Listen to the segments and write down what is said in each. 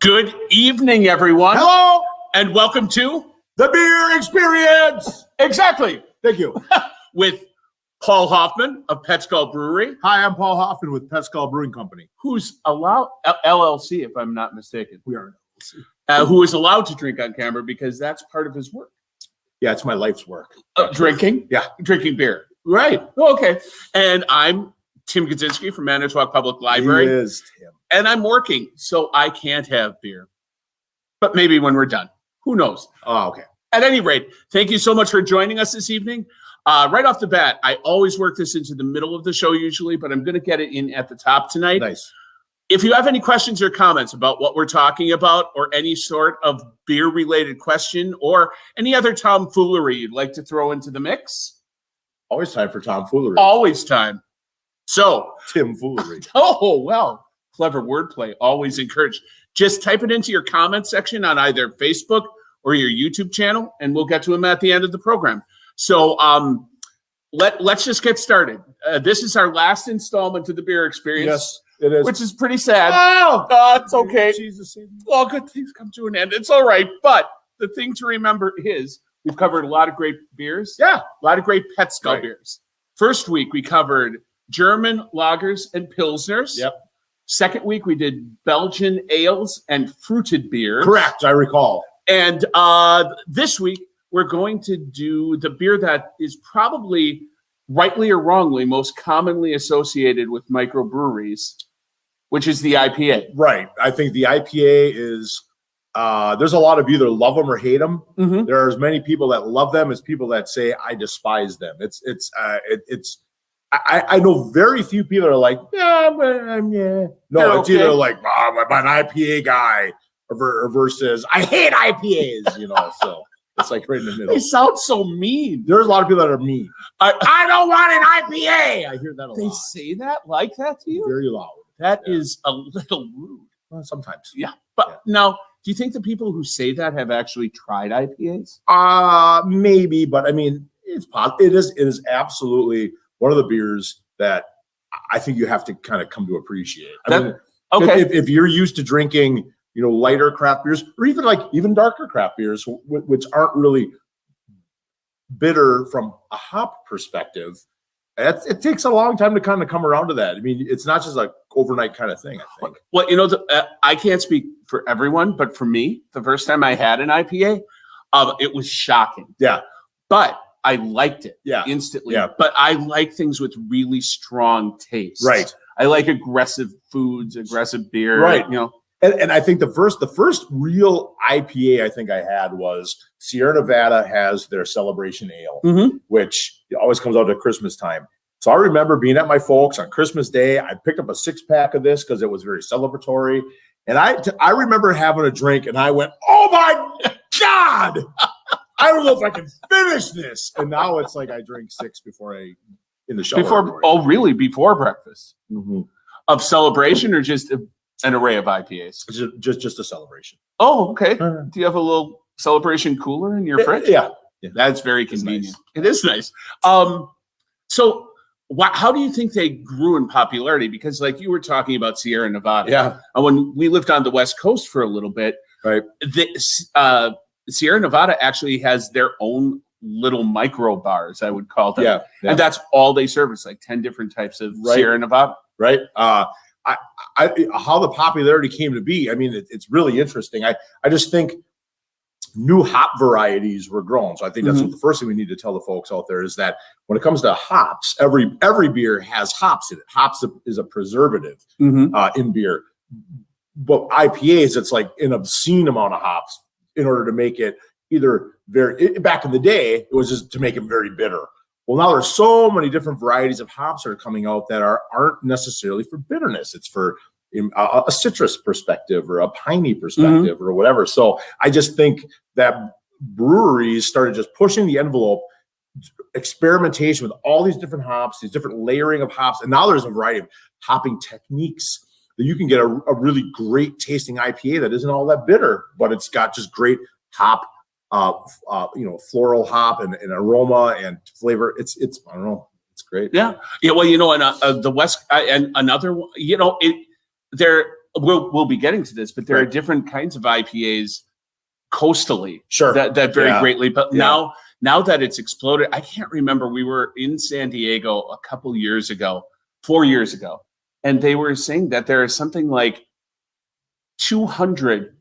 Good evening, everyone. Hello, and welcome to the Beer Experience. Exactly Thank you. with Paul Hoffman of PetSkull Brewery. Hi, I'm Paul Hoffman with PetSkull Brewing Company. Who's allowed LLC, if I'm not mistaken. We are LLC. Who is allowed to drink on camera because that's part of his work. Yeah, it's my life's work. Drinking? Yeah. Drinking beer. Right. Oh, okay. And I'm Tim Kaczynski from Manitowoc Public Library. He is Tim. And I'm working, so I can't have beer. But maybe when we're done. Who knows? Oh, okay. At any rate, thank you so much for joining us this evening. Right off the bat, I always work this into the middle of the show usually, but I'm going to get it in at the top tonight. Nice. If you have any questions or comments about what we're talking about or any sort of beer-related question or any other tomfoolery you'd like to throw into the mix. Always time for tomfoolery. Always time. So. Timfoolery. Oh, well. Clever wordplay. Always encouraged. Just type it into your comment section on either Facebook or your YouTube channel, and we'll get to them at the end of the program. So let's just get started. This is our last installment of the Beer Experience. Yes, it is. Which is pretty sad. Oh, it's okay. Jesus. All good things come to an end. It's all right. But the thing to remember is we've covered a lot of great beers. Yeah. A lot of great PetSkull beers. First week, we covered German lagers and pilsners. Yep. Second week, we did Belgian ales and fruited beers. Correct, I recall. And this week, we're going to do the beer that is probably, rightly or wrongly, most commonly associated with microbreweries, which is the IPA. Right. I think the IPA is, there's a lot of either love them or hate them. Mm-hmm. There are as many people that love them as people that say, I despise them. I know very few people are like, yeah. No, it's either like, I'm an IPA guy versus I hate IPAs, so it's like right in the middle. They sound so mean. There's a lot of people that are mean. I don't want an IPA. I hear that a lot. They say that like that to you? Very loud. That is a little rude. Well, sometimes. Yeah. But now, do you think the people who say that have actually tried IPAs? Maybe, but I mean, it is absolutely one of the beers that I think you have to kind of come to appreciate. Okay. If you're used to drinking, lighter craft beers, or even darker craft beers, which aren't really bitter from a hop perspective, it takes a long time to kind of come around to that. I mean, it's not just like overnight kind of thing, I think. Well, I can't speak for everyone, but for me, the first time I had an IPA, it was shocking. Yeah. But I liked it instantly. Yeah. But I like things with really strong taste. Right. I like aggressive foods, aggressive beer. Right. And I think the first real IPA I think I had was Sierra Nevada has their Celebration Ale, which always comes out at Christmas time. So I remember being at my folks on Christmas Day. I picked up a 6-pack of this because it was very celebratory. And I remember having a drink and I went, oh my God, I don't know if I can finish this. And now it's like I drink 6 in the shower. Really? Before breakfast? Mm-hmm. Of celebration or just an array of IPAs? Just a celebration. Oh, okay. Do you have a little celebration cooler in your fridge? Yeah. That's very convenient. Nice. It is nice. So how do you think they grew in popularity? Because like you were talking about Sierra Nevada. Yeah. And when we lived on the West Coast for a little bit, right. Sierra Nevada actually has their own little micro bars, I would call them. Yeah. And that's all they serve. It's like 10 different types of Sierra Nevada. Right. How the popularity came to be, I mean, it's really interesting. I just think new hop varieties were grown. So I think that's what the first thing we need to tell the folks out there is that when it comes to hops, every beer has hops in it. Hops is a preservative in beer. But IPAs, it's like an obscene amount of hops in order to make it back in the day, it was just to make it very bitter. Well, now there's so many different varieties of hops that are coming out that aren't necessarily for bitterness. It's for a citrus perspective or a piney perspective or whatever. So I just think that breweries started just pushing the envelope, experimentation with all these different hops, these different layering of hops. And now there's a variety of hopping techniques that you can get a really great tasting IPA that isn't all that bitter, but it's got just great hop, floral hop and aroma and flavor. It's I don't know. It's great. Yeah. Yeah. Well, and the West and another one, there we'll be getting to this, but there are different kinds of IPAs coastally that vary greatly. But now that it's exploded, I can't remember. We were in San Diego a couple years ago, 4 years ago, and they were saying that there is something like 200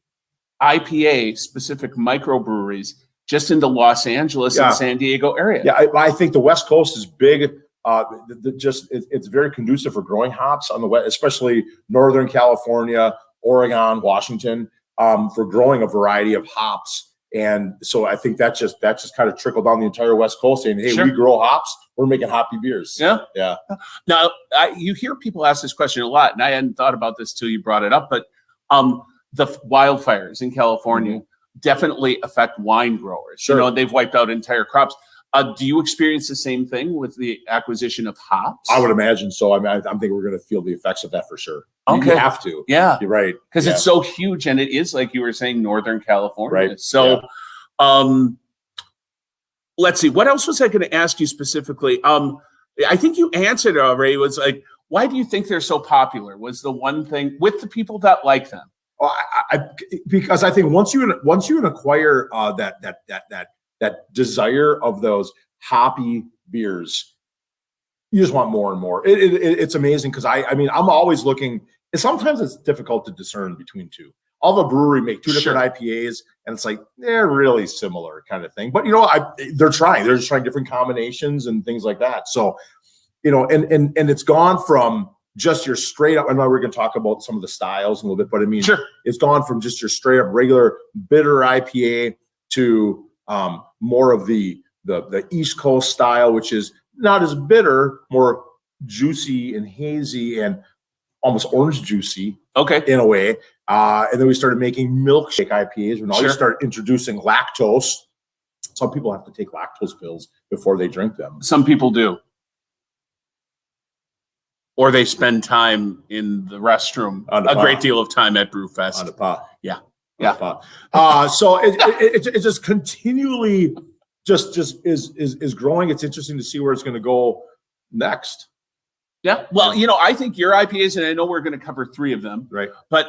IPA specific microbreweries just in the Los Angeles and San Diego area. Yeah, I think the West Coast is big. It's very conducive for growing hops on the west, especially Northern California, Oregon, Washington, for growing a variety of hops. And so I think that just kind of trickled down the entire West Coast, saying, "Hey, we grow hops. We're making hoppy beers." Yeah. Now you hear people ask this question a lot, and I hadn't thought about this till you brought it up. But the wildfires in California definitely affect wine growers. You know, they've wiped out entire crops. Do you experience the same thing with the acquisition of hops? I would imagine so. I mean, I'm thinking we're going to feel the effects of that for sure. Okay. You have to. Yeah. You're right. Because it's so huge, and it is, like you were saying, Northern California. Right. So let's see. What else was I going to ask you specifically? I think you answered it already. It was like, why do you think they're so popular? Was the one thing with the people that like them? Because I think once you acquire that desire of those hoppy beers, you just want more and more. It's amazing because I mean I'm always looking. And sometimes it's difficult to discern between two. All the brewery make two different IPAs, and it's like they're really similar kind of thing. But you know, they're just trying different combinations and things like that. So you know, and it's gone from just your straight up. I know we're going to talk about some of the styles a little bit, but I mean, it's gone from just your straight up regular bitter IPA to more of the East Coast style, which is not as bitter, more juicy and hazy and almost orange juicy, in a way. And then we started making milkshake IPAs. When we start introducing lactose. Some people have to take lactose pills before they drink them. Some people do. Or they spend time in the restroom, a great deal of time at Brewfest. On the pot. Yeah. So it just continually just is growing. It's interesting to see where it's going to go next. Yeah. Well, you know, I think your IPAs, and I know we're going to cover 3 of them. Right. But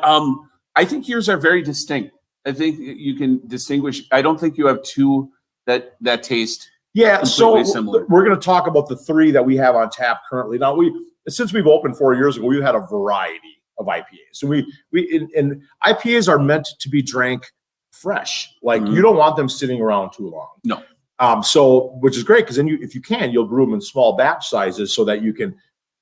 I think yours are very distinct. I think you can distinguish. I don't think you have 2 that taste completely similar. We're going to talk about the 3 that we have on tap currently. Now, since we've opened 4 years ago, we've had a variety of IPAs. So and IPAs are meant to be drank fresh. Like you don't want them sitting around too long. No. So which is great because then if you can, you'll brew them in small batch sizes so that you can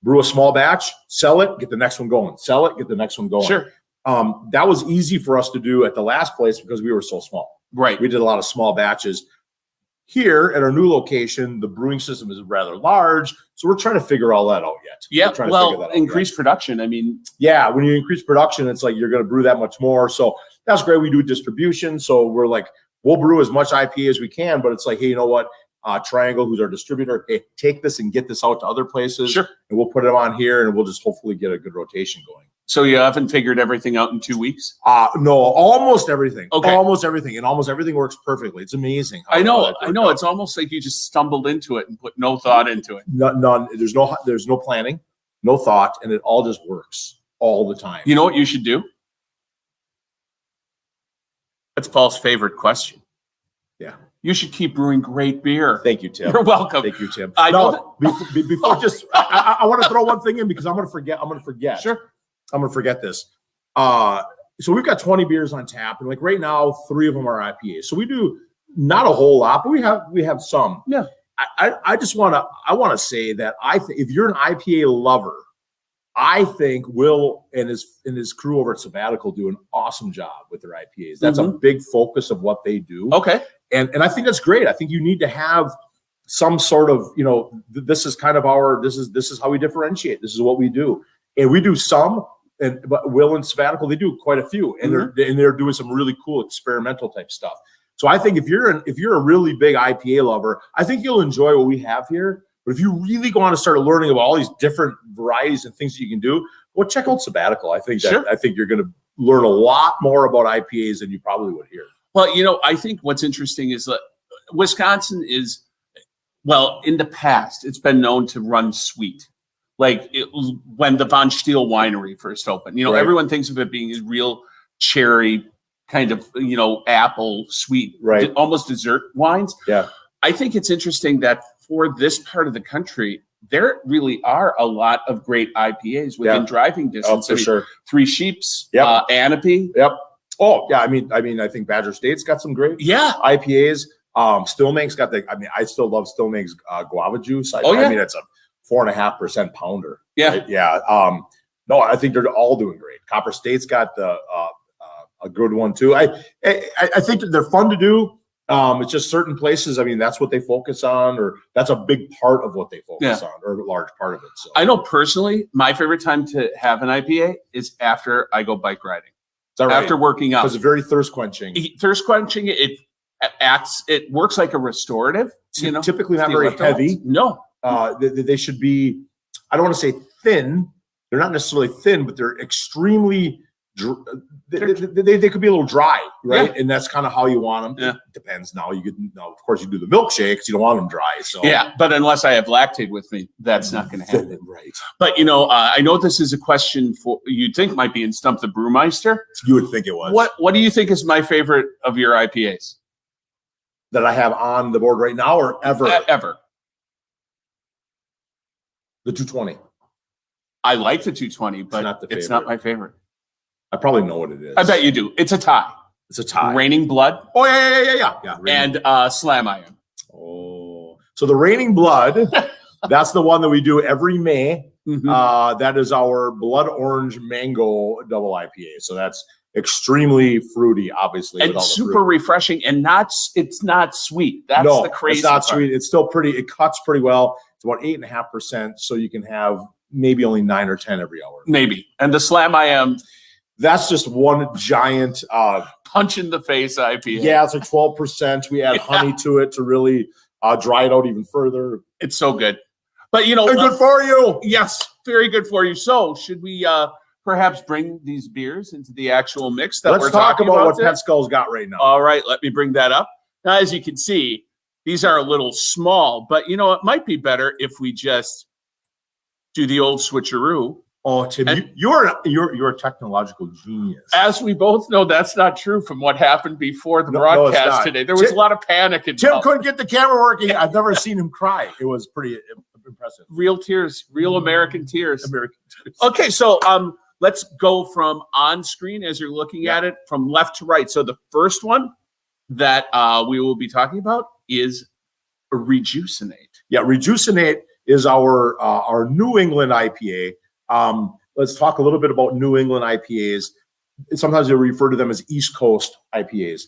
brew a small batch, sell it, get the next one going, sell it, get the next one going. Sure. That was easy for us to do at the last place because we were so small. Right. We did a lot of small batches. Here at our new location, the brewing system is rather large, so we're trying to figure all that out yet. Yeah, well, increased production. I mean, when you increase production, it's like you're going to brew that much more. So that's great. We do distribution, so we're like, we'll brew as much IPA as we can, but it's like, hey, you know what? Triangle, who's our distributor, hey, take this and get this out to other places. Sure. And we'll put it on here, and we'll just hopefully get a good rotation going. So you haven't figured everything out in 2 weeks? No, almost everything. Okay. Almost everything. And almost everything works perfectly. It's amazing. I know. It's almost like you just stumbled into it and put no thought into it. None. There's no planning, no thought, and it all just works all the time. You know what you should do? That's Paul's favorite question. Yeah. You should keep brewing great beer. Thank you, Tim. You're welcome. Thank you, Tim. I want to throw one thing in because I'm going to forget. Sure. I'm going to forget this. So we've got 20 beers on tap, and like right now, 3 of them are IPAs. So we do not a whole lot, but we have some. Yeah. I just want to say that if you're an IPA lover, I think Will and his crew over at Sabbatical do an awesome job with their IPAs. That's a big focus of what they do. Okay. And I think that's great. I think you need to have some sort of, you know, this is kind of this is how we differentiate. This is what we do. And we do some, but Will and Sabbatical, they do quite a few, and they're doing some really cool experimental type stuff. So I think if you're a really big IPA lover, I think you'll enjoy what we have here. But if you really want to start learning about all these different varieties and things that you can do, well, check out Sabbatical. I think you're going to learn a lot more about IPAs than you probably would here. Well, you know, I think what's interesting is that Wisconsin is, well, in the past, it's been known to run sweet. when the Von Stiel winery first opened. Right. Everyone thinks of it being a real cherry kind of, apple sweet, Right. almost dessert wines. Yeah. I think it's interesting that for this part of the country, there really are a lot of great IPAs within driving distance. Oh, for sure. Three Sheeps, Yep. Anapee. Yep. Oh, yeah. I mean, I think Badger State's got some great IPAs. Stillmake's got I still love Stillmake's guava juice. I mean, it's a 4.5% pounder. Yeah. Right? Yeah. No, I think they're all doing great. Copper State's got a good one too. I think that they're fun to do. It's just certain places. I mean, that's what they focus on, or that's a big part of what they focus on, or a large part of it. So I know personally, my favorite time to have an IPA is after I go bike riding. Is that right? After working out, because it's very thirst quenching. It works like a restorative. Typically not very heavy. No, they should be. I don't want to say thin. They're not necessarily thin, but they're extremely. They could be a little dry, right? Yeah. And that's kind of how you want them. Yeah. It depends. Now of course, you do the milkshakes. You don't want them dry. So but unless I have lactate with me, that's not going to happen. Right. But I know this is a question you'd think might be in Stump the Brewmeister. You would think it was. What do you think is my favorite of your IPAs that I have on the board right now, or ever? Ever. The 220. I like the 220, but it's not my favorite. I probably know what it is. I bet you do. It's a tie. It's a tie. Raining Blood. Oh, yeah. And Slam Iron. Oh. So the Raining Blood, that's the one that we do every May. Mm-hmm. That is our blood orange mango double IPA. So that's extremely fruity, obviously. And super refreshing, and it's not sweet. That's the crazy it's not part. Sweet. It's still pretty. It cuts pretty well. It's about 8.5%. So you can have maybe only 9 or 10 every hour. Maybe. And the Slam Iron. That's just one giant punch in the face IPA. Yeah, it's like 12%. We add honey to it to really dry it out even further. It's so good. But they're good for you. Yes, very good for you. So should we perhaps bring these beers into the actual mix that we're talking about? Let's talk about what PetSkull's got right now. All right, let me bring that up. Now, as you can see, these are a little small, but it might be better if we just do the old switcheroo. Oh, Tim, you're a technological genius. As we both know, that's not true from what happened before the broadcast today. There was a lot of panic. Tim couldn't get the camera working. I've never seen him cry. It was pretty impressive. Real tears, real American tears. Okay, so let's go from on screen as you're looking at it from left to right. So the first one that we will be talking about is Rejuicinate. Yeah, Rejuicinate is our New England IPA. Let's talk a little bit about New England IPAs. Sometimes they refer to them as East Coast IPAs.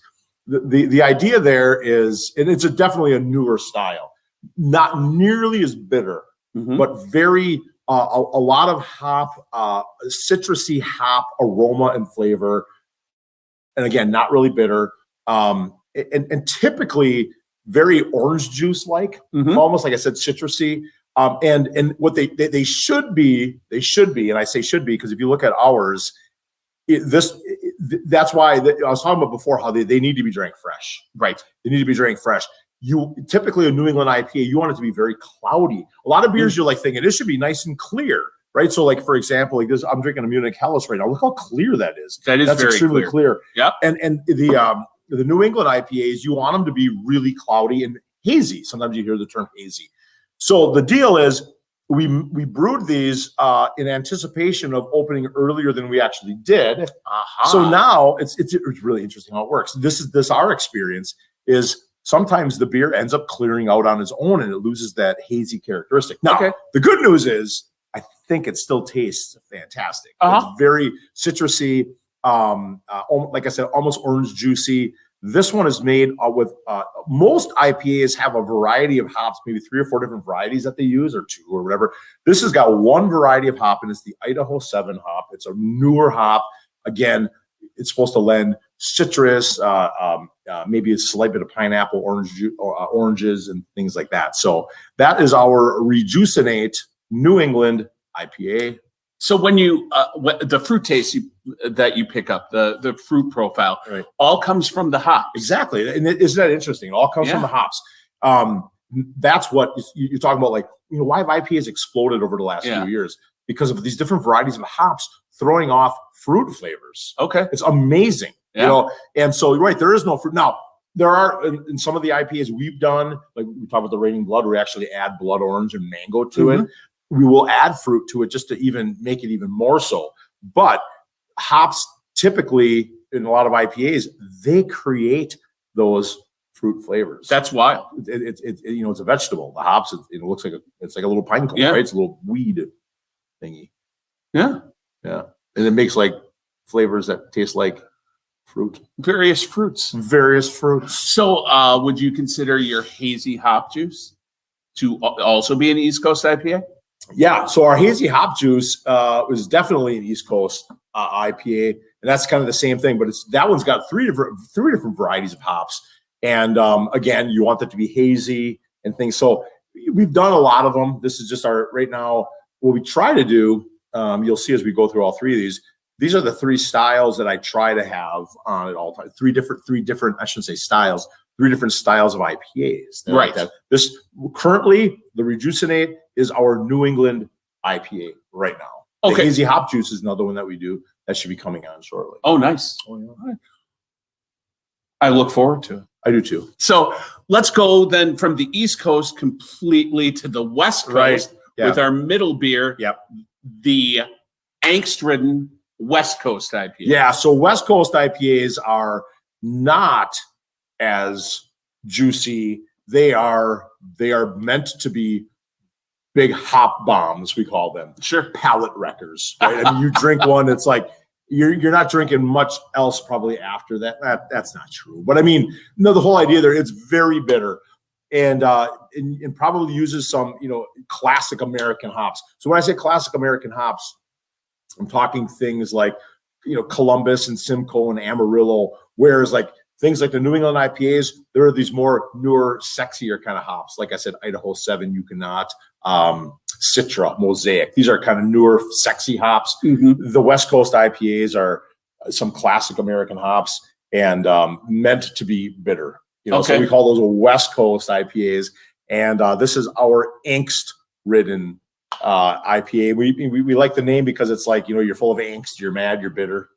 The idea there is, and it's definitely a newer style, not nearly as bitter, but very a lot of hop, citrusy hop aroma and flavor, and again, not really bitter, and typically very orange juice like, almost like I said, citrusy. And what they should be, and I say should be because if you look at ours, that's why I was talking about before how they need to be drank fresh. Right. They need to be drank fresh. Typically a New England IPA, you want it to be very cloudy. A lot of beers you're like thinking this should be nice and clear, right? So like for example, like this, I'm drinking a Munich Helles right now. Look how clear that is. That's very extremely clear. Yeah. And the New England IPAs, you want them to be really cloudy and hazy. Sometimes you hear the term hazy. So the deal is we brewed these in anticipation of opening earlier than we actually did. So now it's really interesting how it works. This our experience is sometimes the beer ends up clearing out on its own and it loses that hazy characteristic. Now, the good news is I think it still tastes fantastic. It's very citrusy, like I said, almost orange juicy. This one is made with most IPAs have a variety of hops, maybe 3 or 4 different varieties that they use, or 2 or whatever. This has got one variety of hop, and it's the Idaho 7 hop. It's a newer hop. Again, it's supposed to lend citrus, maybe a slight bit of pineapple, oranges, and things like that. So that is our Rejuicinate New England IPA. So when you the fruit taste that you pick up, the fruit profile, all comes from the hops. Exactly, and isn't that interesting? It all comes from the hops. that's what you're talking about. Like, why have IPAs exploded over the last few years? Because of these different varieties of hops throwing off fruit flavors. Okay. It's amazing, and so you're right, there is no fruit. Now, there are in some of the IPAs we've done, like we talk about the Raining Blood, we actually add blood orange and mango to it. We will add fruit to it just to even make it even more so. But hops typically in a lot of IPAs, they create those fruit flavors. That's wild. It's a vegetable. The hops, it looks like it's like a little pine cone, right? It's a little weed thingy. Yeah. And it makes like flavors that taste like fruit. Various fruits. So, would you consider your hazy hop juice to also be an East Coast IPA? Yeah. So our hazy hop juice was definitely an East Coast IPA, and that's kind of the same thing. But that one's got three different varieties of hops, and again, you want that to be hazy and things. So we've done a lot of them. This is just our right now. What we try to do, you'll see as we go through all three of these. These are the three styles that I try to have on at all times. Three different. I shouldn't say styles. 3 different styles of IPAs. Right. Like this currently, the Rejuicinate is our New England IPA right now. Okay. The hazy hop juice is another one that we do that should be coming on shortly. Oh, nice. I look forward to it. I do too. So let's go then from the East Coast completely to the West Coast with our middle beer. Yep. The Angst Ridden West Coast IPA. Yeah. So West Coast IPAs are not as juicy. They are meant to be big hop bombs, we call them. Sure. Palate wreckers. Right? I mean, you drink one, it's like you're not drinking much else probably after that. That's not true. But I mean, no, the whole idea there, it's very bitter and probably uses some, classic American hops. So when I say classic American hops, I'm talking things like, Columbus and Simcoe and Amarillo, whereas like things like the New England IPAs, there are these more newer, sexier kind of hops. Like I said, Idaho 7, you cannot, Citra, Mosaic. These are kind of newer, sexy hops. Mm-hmm. The West Coast IPAs are some classic American hops and meant to be bitter. So we call those West Coast IPAs. And this is our Angst Ridden IPA. We like the name because it's like, you're full of angst, you're mad, you're bitter.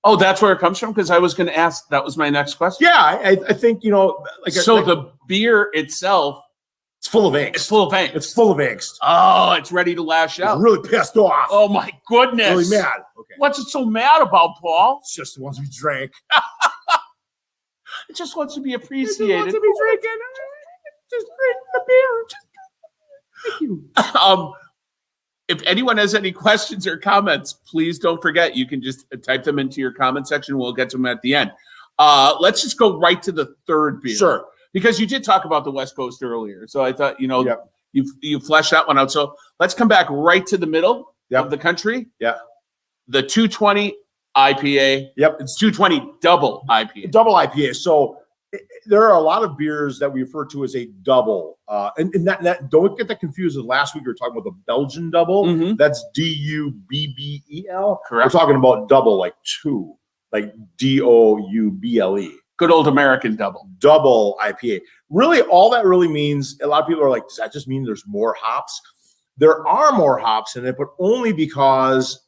Oh, that's where it comes from? Because I was going to ask, that was my next question. Yeah, I think, the beer itself, it's full of angst. It's full of angst. It's full of angst. Oh, it's ready to lash out. It's really pissed off. Oh, my goodness. Really mad. Okay. What's it so mad about, Paul? It's just the ones we drank. It just wants to be appreciated. It wants to be drinking. Just drink the beer. Thank you. If anyone has any questions or comments, please don't forget. You can just type them into your comment section. We'll get to them at the end. Let's just go right to the third beer. Sure. Because you did talk about the West Coast earlier. So I thought, you fleshed that one out. So let's come back right to the middle of the country. Yeah. The 220 IPA. Yep. It's 220 double IPA. Double IPA. So there are a lot of beers that we refer to as a double. And that don't get that confused with last week we were talking about the Belgian double. Mm-hmm. That's DUBBEL. Correct. We're talking about double, like two, like DOUBLE. Good old American double. Double IPA. Really, all that really means, a lot of people are like, does that just mean there's more hops? There are more hops in it, but only because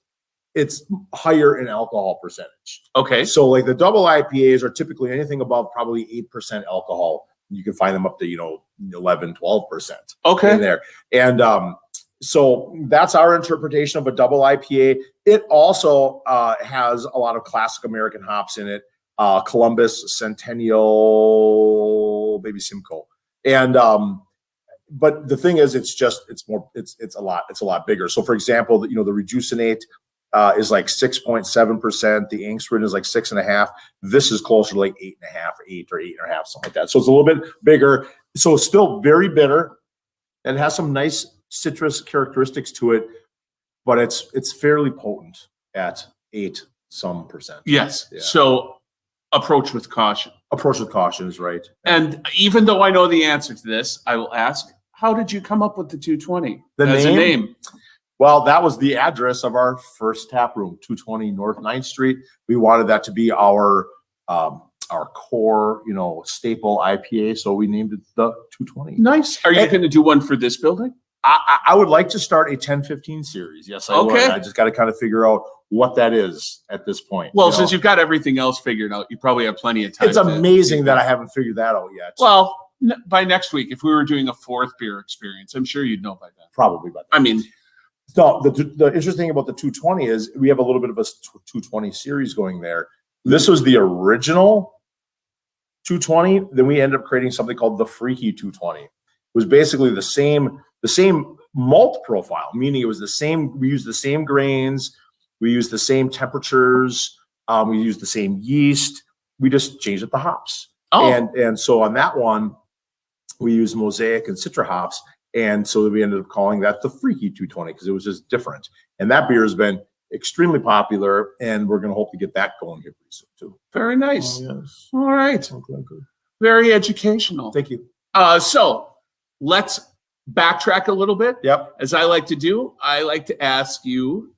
it's higher in alcohol percentage. Okay. So like the double IPAs are typically anything above probably 8% alcohol. You can find them up to, 11, 12%. Okay. In there. And so that's our interpretation of a double IPA. It also has a lot of classic American hops in it. Columbus, Centennial, maybe Simcoe. And but the thing is, it's a lot bigger. So for example, the Rejuicinate is like 6.7%. The Angst Ridden is like 6.5%. This is closer to like 8.5, 8 or 8.5, something like that. So it's a little bit bigger. So it's still very bitter and has some nice citrus characteristics to it, but it's fairly potent at 8% Yes. Yeah. So approach with caution. Approach with caution is right. And even though I know the answer to this, I will ask, how did you come up with the 220 as a name? Well, that was the address of our first tap room, 220 North 9th Street. We wanted that to be our our core, staple IPA. So we named it the 220. Nice. Are you going to do one for this building? I would like to start a 10-15 series. Yes, I would. I just got to kind of figure out what that is at this point. Well, since you've got everything else figured out, you probably have plenty of time. It's amazing that I haven't figured that out yet. Well, by next week, if we were doing a 4th beer experience, I'm sure you'd know by then. Probably by then. I mean, so the interesting thing about the 220 is we have a little bit of a 220 series going there. This was the original 220. Then we ended up creating something called the Freaky 220. It was basically the same malt profile, meaning it was the same. We used the same grains, we used the same temperatures, we used the same yeast. We just changed it to hops. And so on that one, we used Mosaic and Citra hops, and so we ended up calling that the Freaky 220 because it was just different. And that beer has been extremely popular, and we're going to hope to get that going here pretty soon too. Very nice. Oh, yes. All right. Okay, good. Very educational. Thank you. So let's backtrack a little bit. Yep. As I like to do, I like to ask you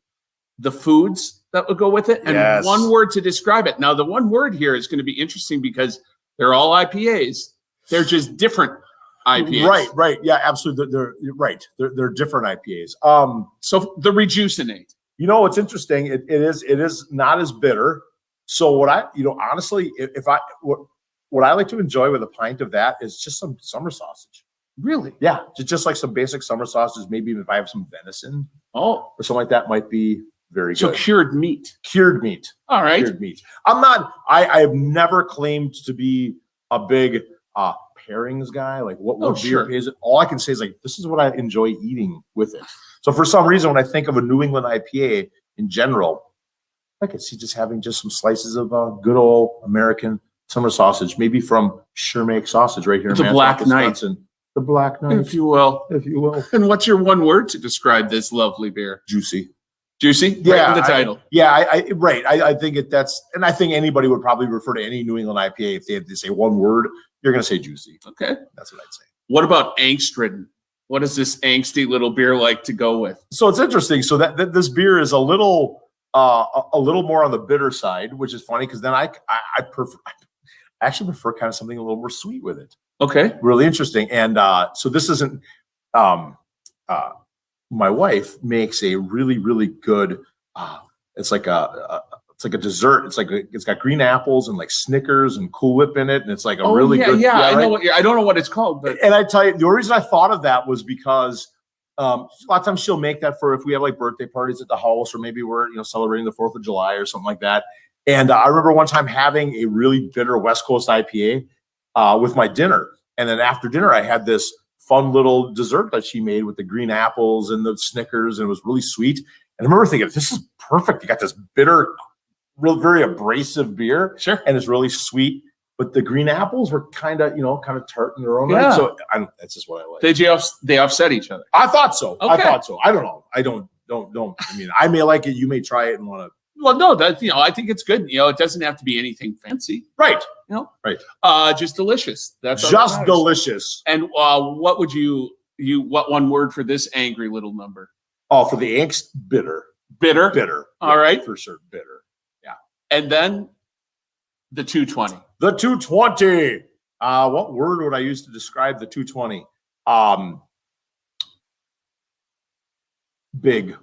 the foods that would go with it and one word to describe it. Now, the one word here is going to be interesting because they're all IPAs. They're just different IPAs. Right. Yeah, absolutely. They're right. They're different IPAs. So the Rejuicinator. What's interesting? It is not as bitter. So what honestly, what I like to enjoy with a pint of that is just some summer sausage. Really? Yeah, just like some basic summer sausages. Maybe even if I have some venison, or something like that, might be very good. So cured meat. Cured meat. All right. Cured meat. I'm not. I have never claimed to be a big pairings guy. Like what beer is it? All I can say is like this is what I enjoy eating with it. So for some reason, when I think of a New England IPA in general, I could see just having just some slices of good old American summer sausage, maybe from Sure Make Sausage right here in the Black Knight. The Black Knight, if you will. And what's your one word to describe this lovely beer? Juicy. Juicy? Yeah. Right in the title. I think and I think anybody would probably refer to any New England IPA if they had to say one word, you're going to say juicy. Okay. That's what I'd say. What about Angst Ridden? What is this angsty little beer like to go with? So it's interesting. So that this beer is a little more on the bitter side, which is funny because then I actually prefer kind of something a little more sweet with it. Okay. Really interesting. And so this isn't my wife makes a really, really good it's like a dessert. It's got green apples and like Snickers and Cool Whip in it, and it's like a really good. Yeah, I know I don't know what it's called, but and I tell you, the only reason I thought of that was because a lot of times she'll make that for if we have like birthday parties at the house, or maybe we're celebrating the 4th of July or something like that. And I remember one time having a really bitter West Coast IPA with my dinner, and then after dinner I had this fun little dessert that she made with the green apples and the Snickers, and it was really sweet. And I remember thinking, this is perfect. You got this bitter, very abrasive beer, sure, and it's really sweet. But the green apples were kind of tart in their own right. So that's just what I like. They offset each other. I thought so. Okay. I thought so. I don't know. I don't. I mean, I may like it. You may try it and want to. Well, no, that I think it's good. It doesn't have to be anything fancy, right? Right. Just delicious. That's just delicious. And what would what one word for this angry little number? Oh, for the Angst, bitter. Bitter. All right, for sure, bitter. Yeah. And then the 220. The 220. What word would I use to describe the 220? Big.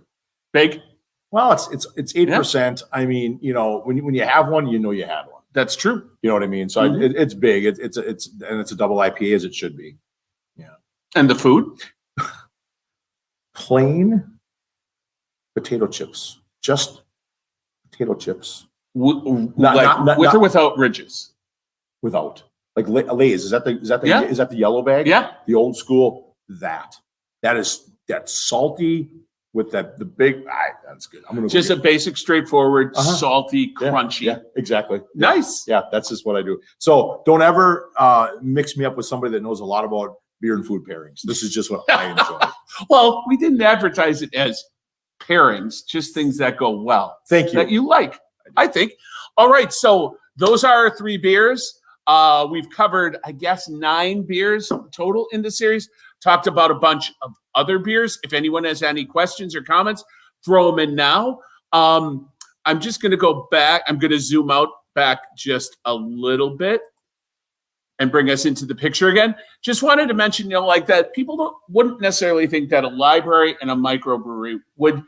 Well, it's 8%. Yeah. I mean, when you have one, you had one. That's true. You know what I mean? So it's big. It's a double IPA as it should be. Yeah. And the food? Plain potato chips. Just potato chips. Not or without ridges? Without. Like Lay's. Is that the yellow bag? Yeah. The old school. That's salty. With the big, that's good. I'm gonna just a basic, straightforward, salty, crunchy. Yeah, exactly. Nice. Yeah, that's just what I do. So don't ever mix me up with somebody that knows a lot about beer and food pairings. This is just what I enjoy. Well, we didn't advertise it as pairings, just things that go well. Thank you. That you like, I think. All right, so those are our 3 beers. We've covered, I guess, 9 beers total in the series. Talked about a bunch of other beers. If anyone has any questions or comments, throw them in now. I'm just going to go back. I'm going to zoom out back just a little bit and bring us into the picture again. Just wanted to mention, like that people wouldn't necessarily think that a library and a microbrewery would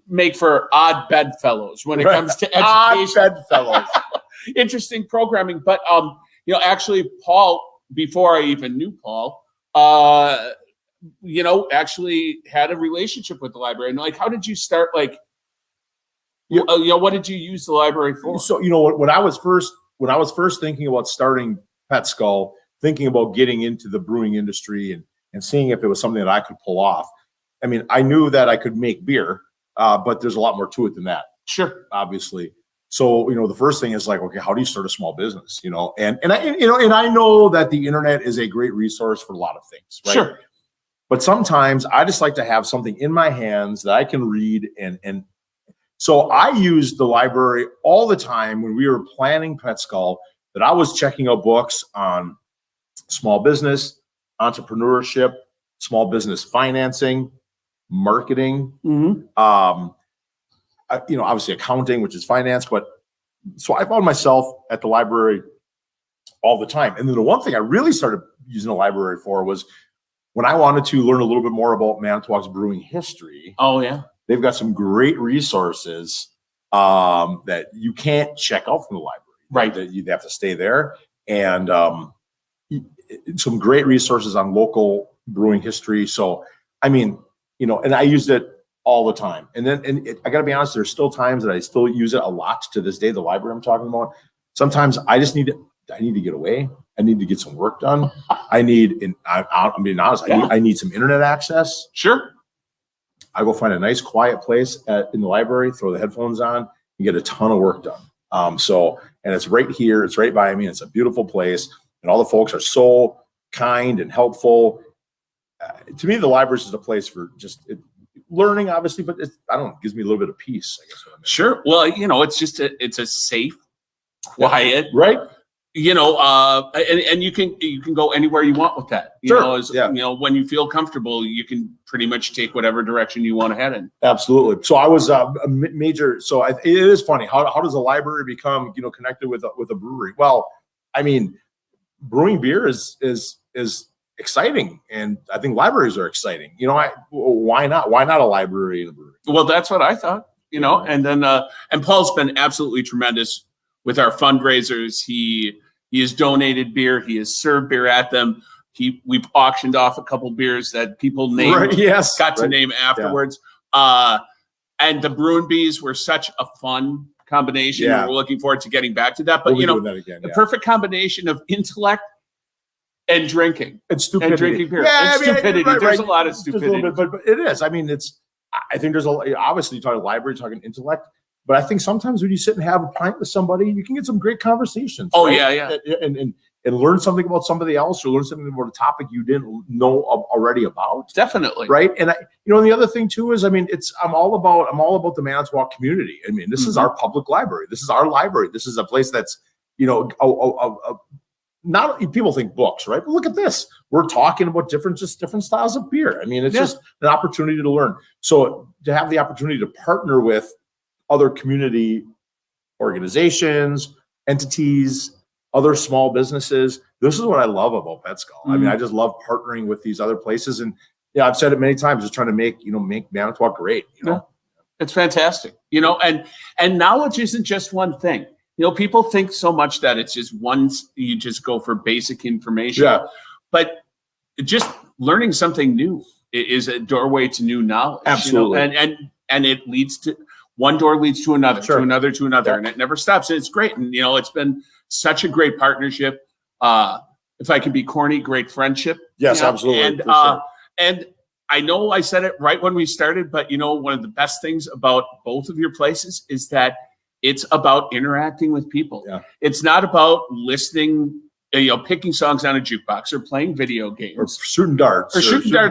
make for odd bedfellows when it comes to education. Odd bedfellows. Interesting programming. But, actually, Paul, before I even knew Paul, actually had a relationship with the library. And like, how did you start? Like, what did you use the library for? So, when I was first thinking about starting PetSkull, thinking about getting into the brewing industry and seeing if it was something that I could pull off. I mean, I knew that I could make beer, but there's a lot more to it than that. Sure. Obviously. So, the first thing is like, okay, how do you start a small business? And I know that the internet is a great resource for a lot of things, right? Sure. But sometimes I just like to have something in my hands that I can read. And so I used the library all the time when we were planning PetSkull, that I was checking out books on small business, entrepreneurship, small business financing, marketing, obviously accounting, which is finance. But so I found myself at the library all the time. And then the one thing I really started using the library for was when I wanted to learn a little bit more about Manitowoc's brewing history. Oh, yeah. They've got some great resources that you can't check out from the library. Right. That you'd have to stay there. And some great resources on local brewing history. So, I mean, and I used it all the time. And then, I got to be honest, there's still times that I still use it a lot to this day, the library I'm talking about. Sometimes I need to get away. I need to get some work done. I'm being honest, I need some internet access. Sure. I go find a nice quiet place in the library, throw the headphones on, and get a ton of work done. And it's right here, it's right by me. It's a beautiful place, and all the folks are so kind and helpful. To me, the library is a place for just learning, obviously, but it gives me a little bit of peace, I guess. Sure. Well, it's a safe, quiet, right? And you can go anywhere you want with that. When you feel comfortable, you can pretty much take whatever direction you want to head in. Absolutely. So I was a major. So it is funny. How does a library become connected with a brewery? Well, I mean, brewing beer is exciting, and I think libraries are exciting. Why not? Why not a library and a brewery? Well, that's what I thought. And then and Paul's been absolutely tremendous with our fundraisers. He has donated beer. He has served beer at them. We've auctioned off a couple beers that people named, to name afterwards. Yeah. And the Bruin Bees were such a fun combination. Yeah. We're looking forward to getting back to that. But doing that again, the perfect combination of intellect and drinking and stupidity. And drinking beer. Yeah, and stupidity. There's a lot of stupidity. But it is. I mean, I think there's obviously you talk library, talking intellect. But I think sometimes when you sit and have a pint with somebody, you can get some great conversations. Oh, right? Yeah. And learn something about somebody else, or learn something about a topic you didn't know already about. Definitely. Right. And the other thing too is, I'm all about the Manitowoc community. I mean, this is our public library. This is our library. This is a place that's, not people think books, right? But look at this. We're talking about different styles of beer. I mean, it's just an opportunity to learn. So to have the opportunity to partner with other community organizations, entities, other small businesses. This is what I love about PetSkull. I mean, I just love partnering with these other places. And I've said it many times, just trying to make Manitowoc great, It's fantastic. And knowledge isn't just one thing. People think so much that it's just you just go for basic information. Yeah. But just learning something new is a doorway to new knowledge. Absolutely. And it leads to one door leads to another, to another, to another, and it never stops. And it's great. And, it's been such a great partnership. If I can be corny, great friendship. Yes, absolutely. And I know I said it right when we started, but, one of the best things about both of your places is that it's about interacting with people. Yeah. It's not about listening, picking songs on a jukebox or playing video games. Or shooting darts.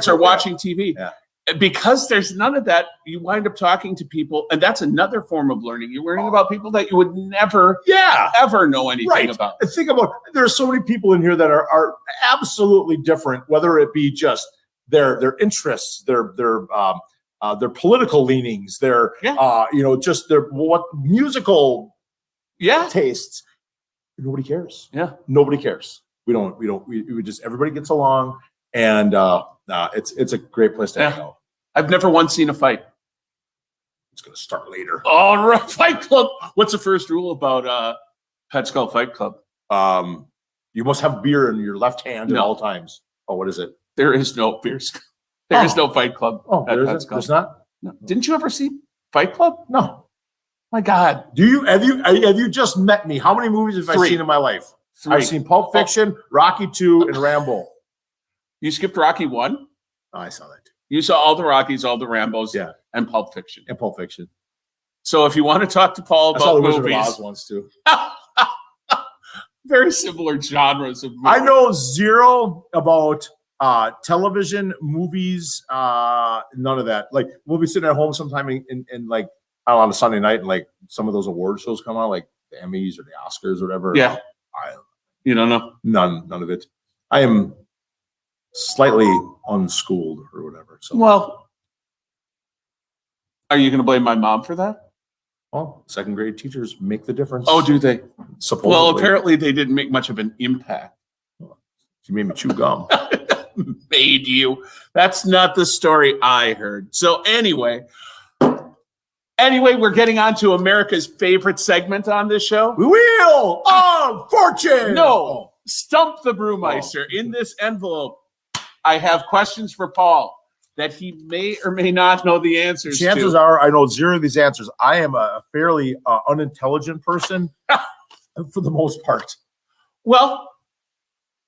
Or watching TV. Yeah. Because there's none of that, you wind up talking to people, and that's another form of learning. You're learning about people that you would never, ever know anything about. And think about, there's so many people in here that are absolutely different, whether it be just their interests, their political leanings, just their musical Yeah. tastes. Nobody cares. Yeah. Nobody cares. We just, everybody gets along, and it's a great place to hang out. I've never once seen a fight. It's going to start later. All right, Fight Club. What's the first rule about PetSkull Fight Club? You must have beer in your left hand at all times. Oh, what is it? There is no beer. There is no Fight Club. Oh, there's not? No. Didn't you ever see Fight Club? No. My God. Have you just met me? How many movies have I seen in my life? 3. I've seen Pulp Fiction, Rocky 2, and Rambo. You skipped Rocky 1? Oh, I saw that too. You saw all the Rockies, all the Rambos, and Pulp Fiction. And Pulp Fiction. So if you want to talk to Paul about I saw the movies, Wizard of Oz once too. very similar genres of movies. I know zero about television, movies, none of that. Like, we'll be sitting at home sometime and like on a Sunday night, and like some of those award shows come out, like the Emmys or the Oscars or whatever. Yeah. You don't know? None of it. I am slightly unschooled or whatever. So, well, are you going to blame my mom for that? Well, second grade teachers make the difference. Oh, do they? Supposedly. Well, apparently they didn't make much of an impact. She made me chew gum. Made you. That's not the story I heard. So anyway, we're getting on to America's favorite segment on this show. Wheel of Fortune. No, Stump the Brewmeister. In this envelope, I have questions for Paul that he may or may not know the answers to. Chances are I know zero of these answers. I am a fairly unintelligent person for the most part. Well,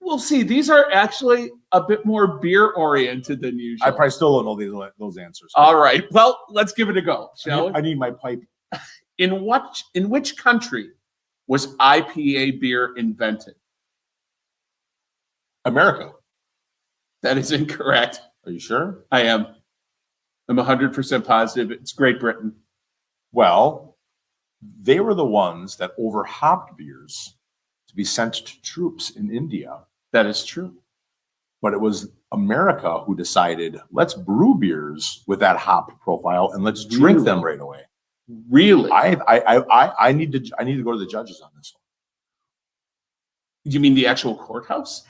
we'll see. These are actually a bit more beer-oriented than usual. I probably still don't know those answers. All right. Well, let's give it a go, shall we? I need my pipe. In which country was IPA beer invented? America. That is incorrect. Are you sure? I am. I'm 100% positive. It's Great Britain. Well, they were the ones that overhopped beers to be sent to troops in India. That is true. But it was America who decided, let's brew beers with that hop profile and let's drink them right away. Really? I need to go to the judges on this one. You mean the actual courthouse?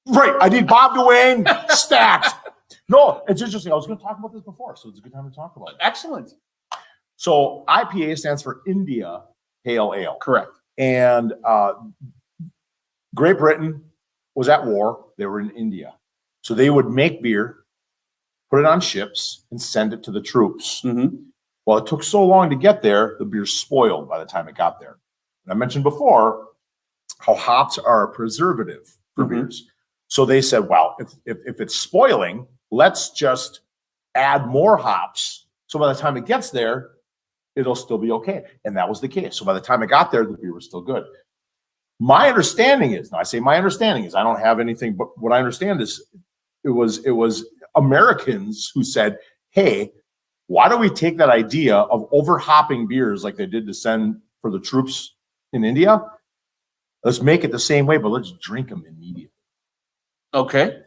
Right. I need Bob Duane stacked. No, it's interesting. I was going to talk about this before, so it's a good time to talk about it. Excellent. So IPA stands for India Pale Ale. Correct. And Great Britain was at war. They were in India. So they would make beer, put it on ships, and send it to the troops. Mm-hmm. Well, it took so long to get there, the beer spoiled by the time it got there. And I mentioned before how hops are a preservative for beers. So they said, well, if it's spoiling, let's just add more hops. So by the time it gets there, it'll still be okay. And that was the case. So by the time it got there, the beer was still good. My understanding is, now I say my understanding is, I don't have anything, but what I understand is it was Americans who said, hey, why don't we take that idea of overhopping beers like they did to send for the troops in India? Let's make it the same way, but let's drink them immediately. Okay.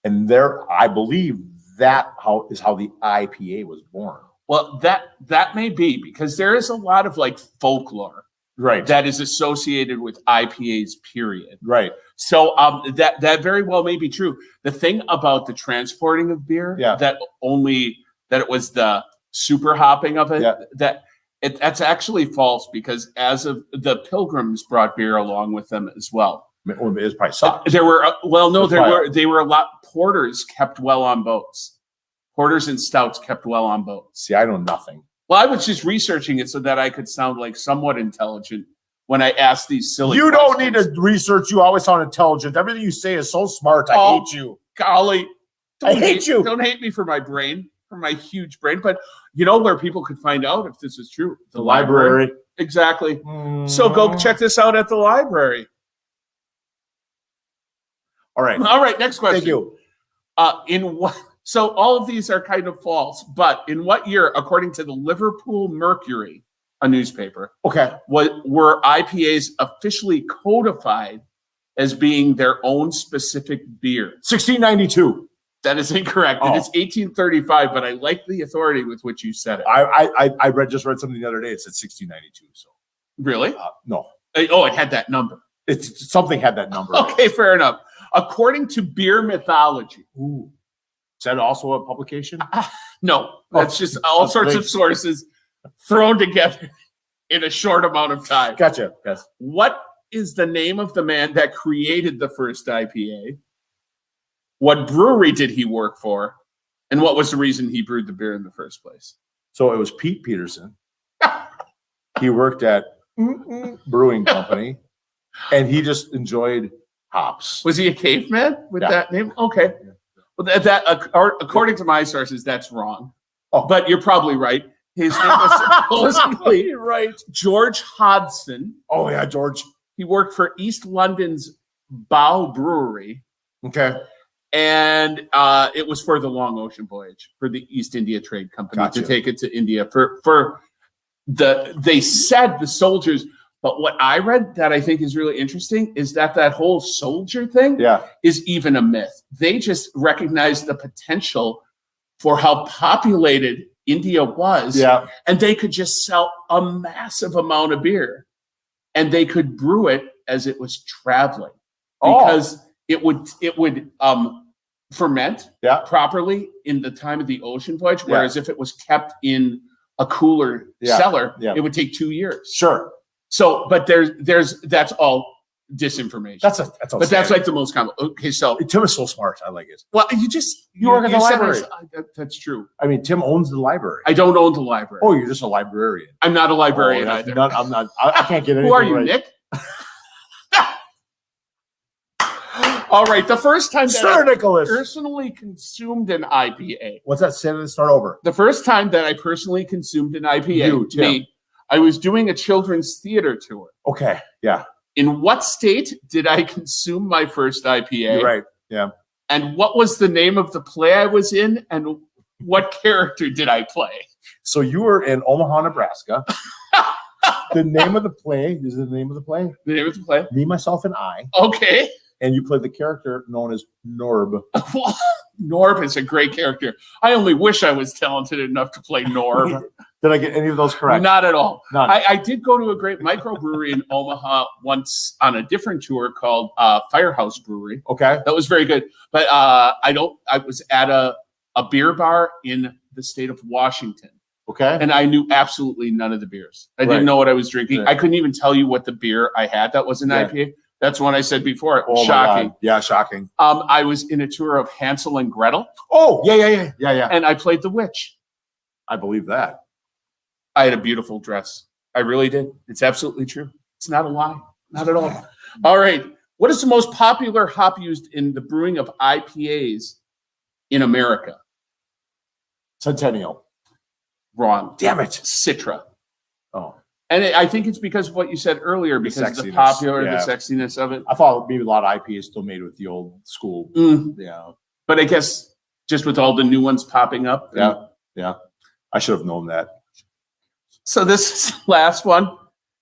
And there, I believe that is how the IPA was born. Well, that may be, because there is a lot of like folklore, right, that is associated with IPAs, period. Right. So that very well may be true. The thing about the transporting of beer, that it was the super hopping of it, that's actually false, because as of the Pilgrims brought beer along with them as well. It was probably sucked. There were they were a lot. Porters kept well on boats. Porters and stouts kept well on boats. See, I know nothing. Well, I was just researching it so that I could sound like somewhat intelligent when I ask these silly questions. Don't need to research. You always sound intelligent. Everything you say is so smart. I hate you. Golly. I hate you. Don't hate me for my brain, for my huge brain. But you know where people could find out if this is true? The library. Exactly. So go check this out at the library. All right. Next question. Thank you. So all of these are kind of false, but in what year, according to the Liverpool Mercury, a newspaper, were IPAs officially codified as being their own specific beer? 1692. That is incorrect. It is 1835, but I like the authority with which you said it. I just read something the other day. It said 1692. So Really? No, Oh, it had that number. it's something had that number. Okay, fair enough. According to beer mythology. Ooh. Is that also a publication? No, that's just all sorts of sources thrown together in a short amount of time. Gotcha. Yes. What is the name of the man that created the first IPA? What brewery did he work for? And what was the reason he brewed the beer in the first place? So it was Pete Peterson. He worked at brewing company, and he just enjoyed hops. Was he a caveman with that name? Okay. Well, according to my sources, that's wrong. Oh. But you're probably right. His name was supposedly right. George Hodson. Oh yeah, George. He worked for East London's Bow Brewery. Okay. And it was for the long ocean voyage for the East India Trade Company to take it to India they said the soldiers. But what I read that I think is really interesting is that whole soldier thing is even a myth. They just recognized the potential for how populated India was. Yeah. And they could just sell a massive amount of beer. And they could brew it as it was traveling. Because it would ferment properly in the time of the ocean voyage. Whereas if it was kept in a cooler cellar, it would take 2 years. Sure. So, but that's all disinformation. That's like the most common. Okay, so Tim is so smart. I like it. Well, you work at the library. That's true. I mean, Tim owns the library. I don't own the library. Oh, you're just a librarian. I'm not a librarian either. I'm not. I can't get anything. Who are you, right. Nick? All right, the first time that I Nicholas personally consumed an IPA. What's that? Say to start over. The first time that I personally consumed an IPA, I was doing a children's theater tour. Okay, yeah. In what state did I consume my first IPA? You're right, yeah. And what was the name of the play I was in, and what character did I play? So you were in Omaha, Nebraska. The name of the play is the name of the play? The name of the play? Me, Myself, and I. Okay. And you played the character known as Norb. Norb is a great character. I only wish I was talented enough to play Norb. Did I get any of those correct? Not at all. None. I did go to a great microbrewery in Omaha once on a different tour called Firehouse Brewery. Okay. That was very good. But I was at a beer bar in the state of Washington. Okay. And I knew absolutely none of the beers. I didn't know what I was drinking. Right. I couldn't even tell you what the beer I had that was an IPA. That's one I said before. Oh, shocking. Yeah, shocking. I was in a tour of Hansel and Gretel. Oh, yeah. And I played the witch. I believe that. I had a beautiful dress. I really did. It's absolutely true. It's not a lie. Not at all. All right. What is the most popular hop used in the brewing of IPAs in America? Centennial. Wrong. Damn it. Citra. Oh. And I think it's because of what you said earlier, because the sexiness of it. I thought maybe a lot of IPAs still made with the old school. Yeah. But I guess just with all the new ones popping up. Yeah. I should have known that. So this is the last one.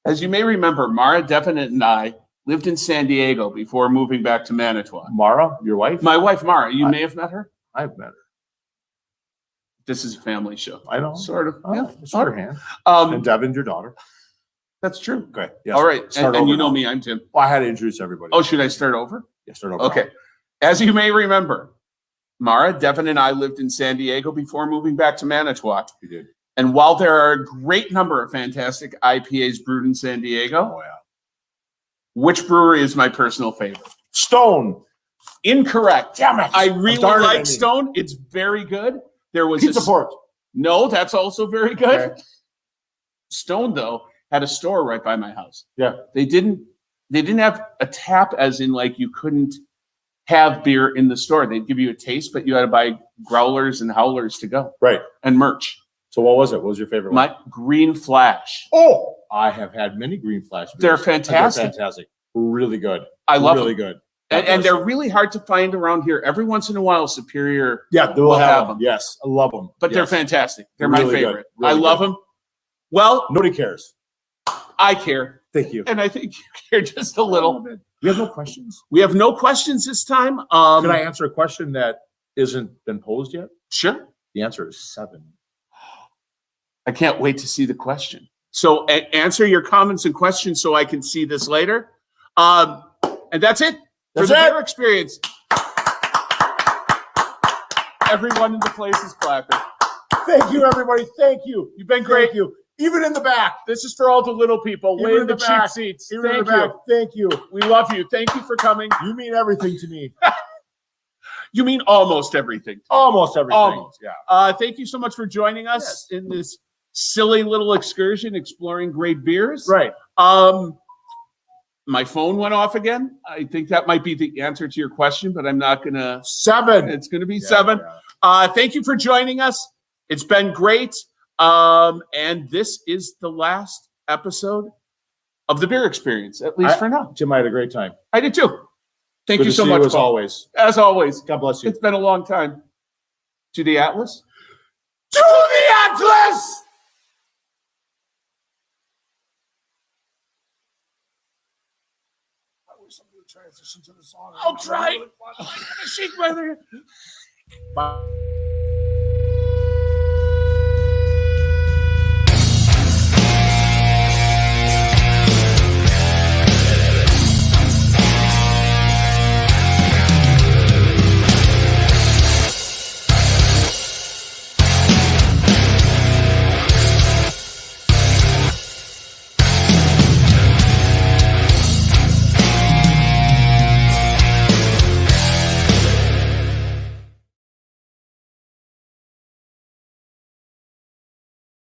As you may remember, Mara Definite and I lived in San Diego before moving back to Manitowoc. Mara, your wife? My wife, Mara. You may have met her. I've met her. This is a family show. I know. Sort of. Oh, yeah. Her hand. And Devin, your daughter. That's true. Okay. Yes. All right. And you know me, I'm Tim. Well, I had to introduce everybody. Oh, should I start over? Yeah, start over. Okay. As you may remember, Mara, Devin, and I lived in San Diego before moving back to Manitowoc. You did. And while there are a great number of fantastic IPAs brewed in San Diego, which brewery is my personal favorite? Stone. Incorrect. Damn it. I really like Stone. It's very good. There was Pizza Port. No, that's also very good. Okay. Stone, though, had a store right by my house. Yeah. They didn't have a tap, as in like you couldn't have beer in the store. They'd give you a taste, but you had to buy growlers and howlers to go. Right. And merch. So what was it? What was your favorite one? My Green Flash. Oh, I have had many Green Flash beers. They're fantastic. They're fantastic. Really good. I love really them. Good. And they're really hard to find around here. Every once in a while, Superior will have them. Yes, I love them. But they're fantastic. They're really my favorite. Really I love them. Well, nobody cares. I care. Thank you. And I think you care just a little. We have no questions? We have no questions this time. Can I answer a question that isn't been posed yet? Sure. The answer is 7. I can't wait to see the question. So answer your comments and questions so I can see this later. And that's it for the beer experience. Everyone in the place is clapping. Thank you, everybody. Thank you. You've been great. Thank you. Even in the back. This is for all the little people. Way in the cheap seats. Even in the back. Thank you. We love you. Thank you for coming. You mean everything to me. You mean almost everything. Almost everything. Almost. Yeah. Thank you so much for joining us in this silly little excursion exploring great beers. Right. My phone went off again. I think that might be the answer to your question, but I'm not going to. 7. It's going to be 7. Thank you for joining us. It's been great. And this is the last episode of the beer experience, at least for now. Tim, I had a great time. I did too. Thank you so much, as always. As always. God bless you. It's been a long time. To the Atlas. To the Atlas! I wish somebody would transition to the song. I'll try. Sheik, brother. Bye.